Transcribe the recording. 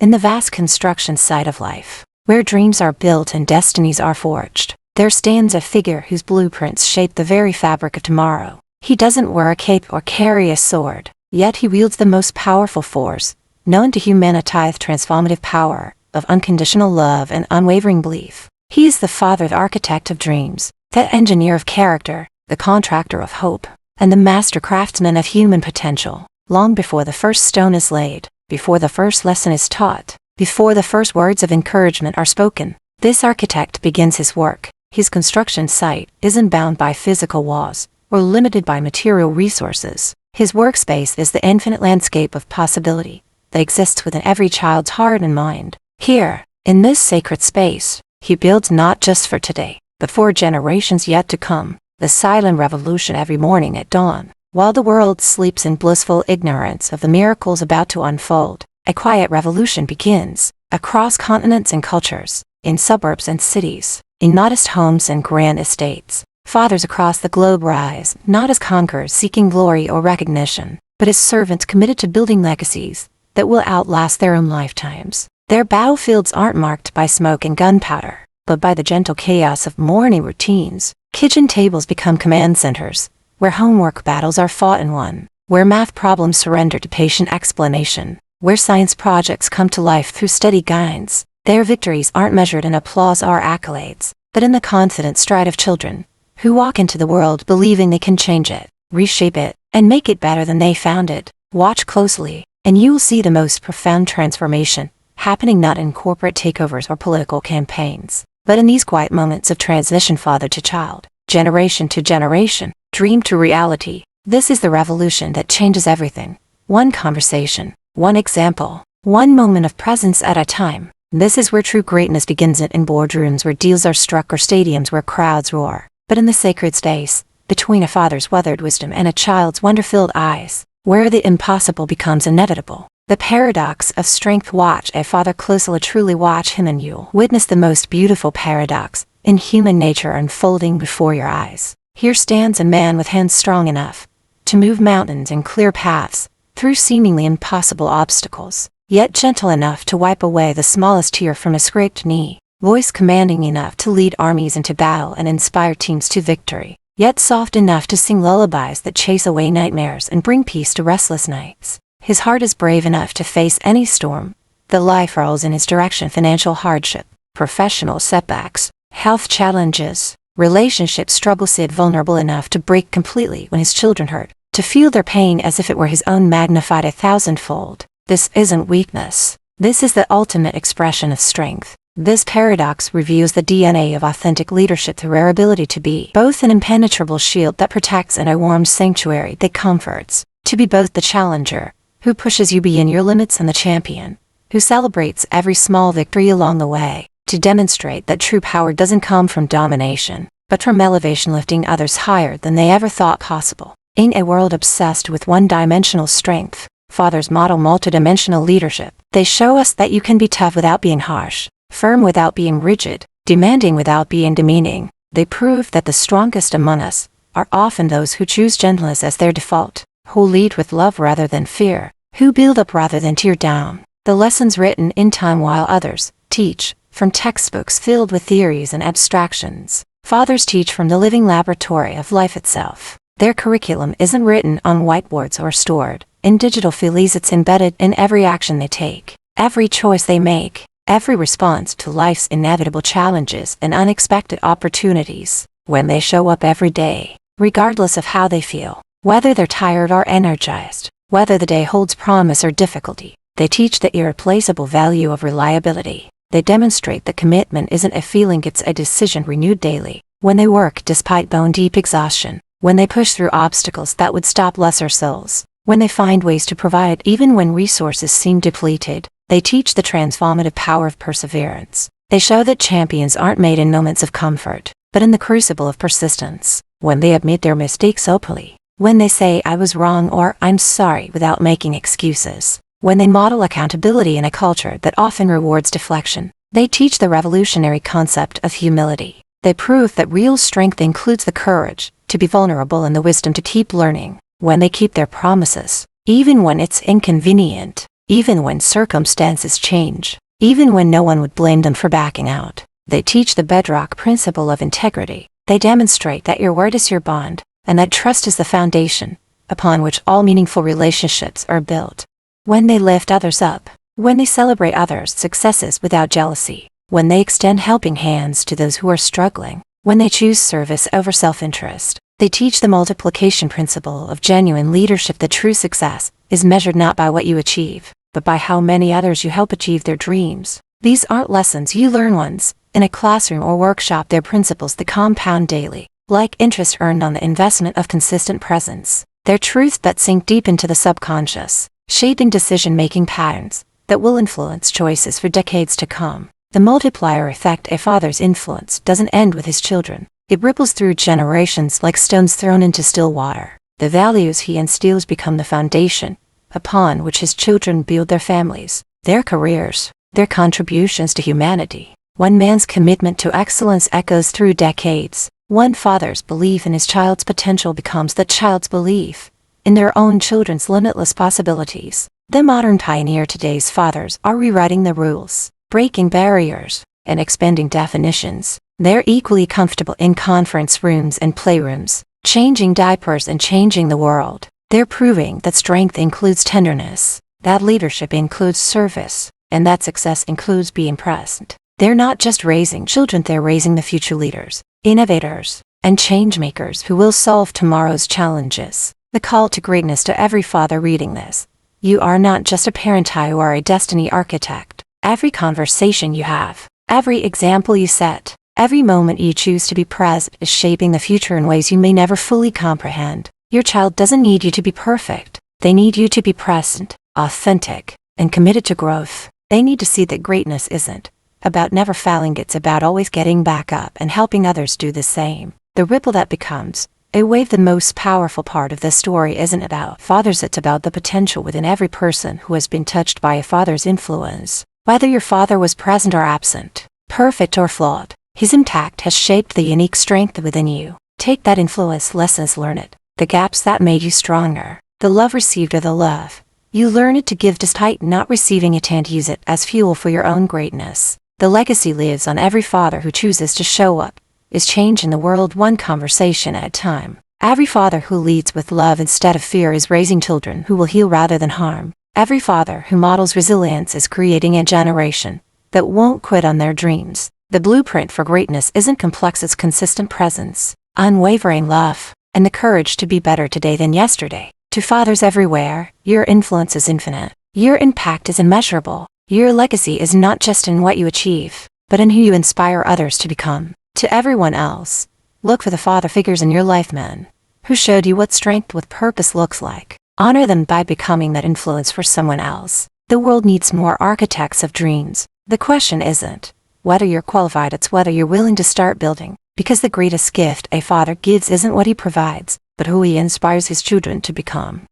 In the vast construction site of life, where dreams are built and destinies are forged, there stands a figure whose blueprints shape the very fabric of tomorrow. He doesn't wear a cape or carry a sword, yet he wields the most powerful force known to humanity, transformative power of unconditional love and unwavering belief. He is the father, the architect of dreams, the engineer of character, the contractor of hope, and the master craftsman of human potential. Long before the first stone is laid, before the first lesson is taught, before the first words of encouragement are spoken, this architect begins his work. His construction site isn't bound by physical walls or limited by material resources. His workspace is the infinite landscape of possibility that exists within every child's heart and mind. Here, in this sacred space, he builds not just for today, but for generations yet to come. The silent revolution every morning at dawn, while the world sleeps in blissful ignorance of the miracles about to unfold, a quiet revolution begins, across continents and cultures, in suburbs and cities, in modest homes and grand estates. Fathers across the globe rise, not as conquerors seeking glory or recognition, but as servants committed to building legacies that will outlast their own lifetimes. Their battlefields aren't marked by smoke and gunpowder, but by the gentle chaos of morning routines. Kitchen tables become command centers, where homework battles are fought and won, where math problems surrender to patient explanation, where science projects come to life through steady guidance. Their victories aren't measured in applause or accolades, but in the confident stride of children who walk into the world believing they can change it, reshape it, and make it better than they found it. Watch closely, and you will see the most profound transformation happening not in corporate takeovers or political campaigns, but in these quiet moments of transition, father to child, generation to generation, dream to reality. This is the revolution that changes everything. One conversation, one example, one moment of presence at a time. This is where true greatness begins, it in boardrooms where deals are struck or stadiums where crowds roar, but in the sacred space, between a father's weathered wisdom and a child's wonder-filled eyes, where the impossible becomes inevitable. The paradox of strength. Watch a father closely, truly watch him, and you'll witness the most beautiful paradox in human nature unfolding before your eyes. Here stands a man with hands strong enough to move mountains and clear paths through seemingly impossible obstacles, yet gentle enough to wipe away the smallest tear from a scraped knee, voice commanding enough to lead armies into battle and inspire teams to victory, yet soft enough to sing lullabies that chase away nightmares and bring peace to restless nights. His heart is brave enough to face any storm that life rolls in his direction: financial hardship, professional setbacks, health challenges, relationship struggles. Sid vulnerable enough to break completely when his children hurt, to feel their pain as if it were his own magnified 1,000-fold. This isn't weakness. This is the ultimate expression of strength. This paradox reveals the DNA of authentic leadership through our ability to be both an impenetrable shield that protects and a warm sanctuary that comforts, to be both the challenger who pushes you beyond your limits and the champion who celebrates every small victory along the way, to demonstrate that true power doesn't come from domination, but from elevation, lifting others higher than they ever thought possible. In a world obsessed with one-dimensional strength, fathers model multidimensional leadership. They show us that you can be tough without being harsh, firm without being rigid, demanding without being demeaning. They prove that the strongest among us are often those who choose gentleness as their default, who lead with love rather than fear, who build up rather than tear down. The lessons written in time while others teach from textbooks filled with theories and abstractions. Fathers teach from the living laboratory of life itself. Their curriculum isn't written on whiteboards or stored in digital files. It's embedded in every action they take, every choice they make, every response to life's inevitable challenges and unexpected opportunities. When they show up every day, regardless of how they feel, whether they're tired or energized, whether the day holds promise or difficulty, they teach the irreplaceable value of reliability. They demonstrate that commitment isn't a feeling, it's a decision renewed daily. When they work despite bone-deep exhaustion, when they push through obstacles that would stop lesser souls, when they find ways to provide even when resources seem depleted, they teach the transformative power of perseverance. They show that champions aren't made in moments of comfort, but in the crucible of persistence. When they admit their mistakes openly, when they say "I was wrong" or "I'm sorry" without making excuses, when they model accountability in a culture that often rewards deflection, they teach the revolutionary concept of humility. They prove that real strength includes the courage to be vulnerable and the wisdom to keep learning. When they keep their promises, even when it's inconvenient, even when circumstances change, even when no one would blame them for backing out. They teach the bedrock principle of integrity. They demonstrate that your word is your bond, and that trust is the foundation upon which all meaningful relationships are built. When they lift others up, when they celebrate others' successes without jealousy, when they extend helping hands to those who are struggling, when they choose service over self-interest, they teach the multiplication principle of genuine leadership. That true success is measured not by what you achieve, but by how many others you help achieve their dreams. These aren't lessons you learn once in a classroom or workshop. They're principles that compound daily, like interest earned on the investment of consistent presence. They're truths that sink deep into the subconscious, shaping decision-making patterns that will influence choices for decades to come. The multiplier effect. A father's influence doesn't end with his children. It ripples through generations like stones thrown into still water. The values he instills become the foundation upon which his children build their families, their careers, their contributions to humanity. One man's commitment to excellence echoes through decades. One father's belief in his child's potential becomes that child's belief in their own children's limitless possibilities. The modern pioneer. Today's fathers are rewriting the rules, breaking barriers, and expanding definitions. They're equally comfortable in conference rooms and playrooms, changing diapers and changing the world. They're proving that strength includes tenderness, that leadership includes service, and that success includes being present. They're not just raising children, they're raising the future leaders, innovators, and changemakers who will solve tomorrow's challenges. The call to greatness to every father reading this. You are not just a parent, you are a destiny architect. Every conversation you have, every example you set, every moment you choose to be present is shaping the future in ways you may never fully comprehend. Your child doesn't need you to be perfect. They need you to be present, authentic, and committed to growth. They need to see that greatness isn't about never failing, it's about always getting back up and helping others do the same. The ripple that becomes a wave. The most powerful part of this story isn't about fathers, it's about the potential within every person who has been touched by a father's influence. Whether your father was present or absent, perfect or flawed, his impact has shaped the unique strength within you. Take that influence, lessons learned, the gaps that made you stronger, the love received or the love you learn it to give despite not receiving it, and use it as fuel for your own greatness. The legacy lives on. Every father who chooses to show up is changing the world one conversation at a time. Every father who leads with love instead of fear is raising children who will heal rather than harm. Every father who models resilience is creating a generation that won't quit on their dreams. The blueprint for greatness isn't complex, it's consistent presence, unwavering love, and the courage to be better today than yesterday. To fathers everywhere, your influence is infinite. Your impact is immeasurable. Your legacy is not just in what you achieve, but in who you inspire others to become. To everyone else, look for the father figures in your life, men who showed you what strength with purpose looks like. Honor them by becoming that influence for someone else. The world needs more architects of dreams. The question isn't whether you're qualified, it's whether you're willing to start building. Because the greatest gift a father gives isn't what he provides, but who he inspires his children to become.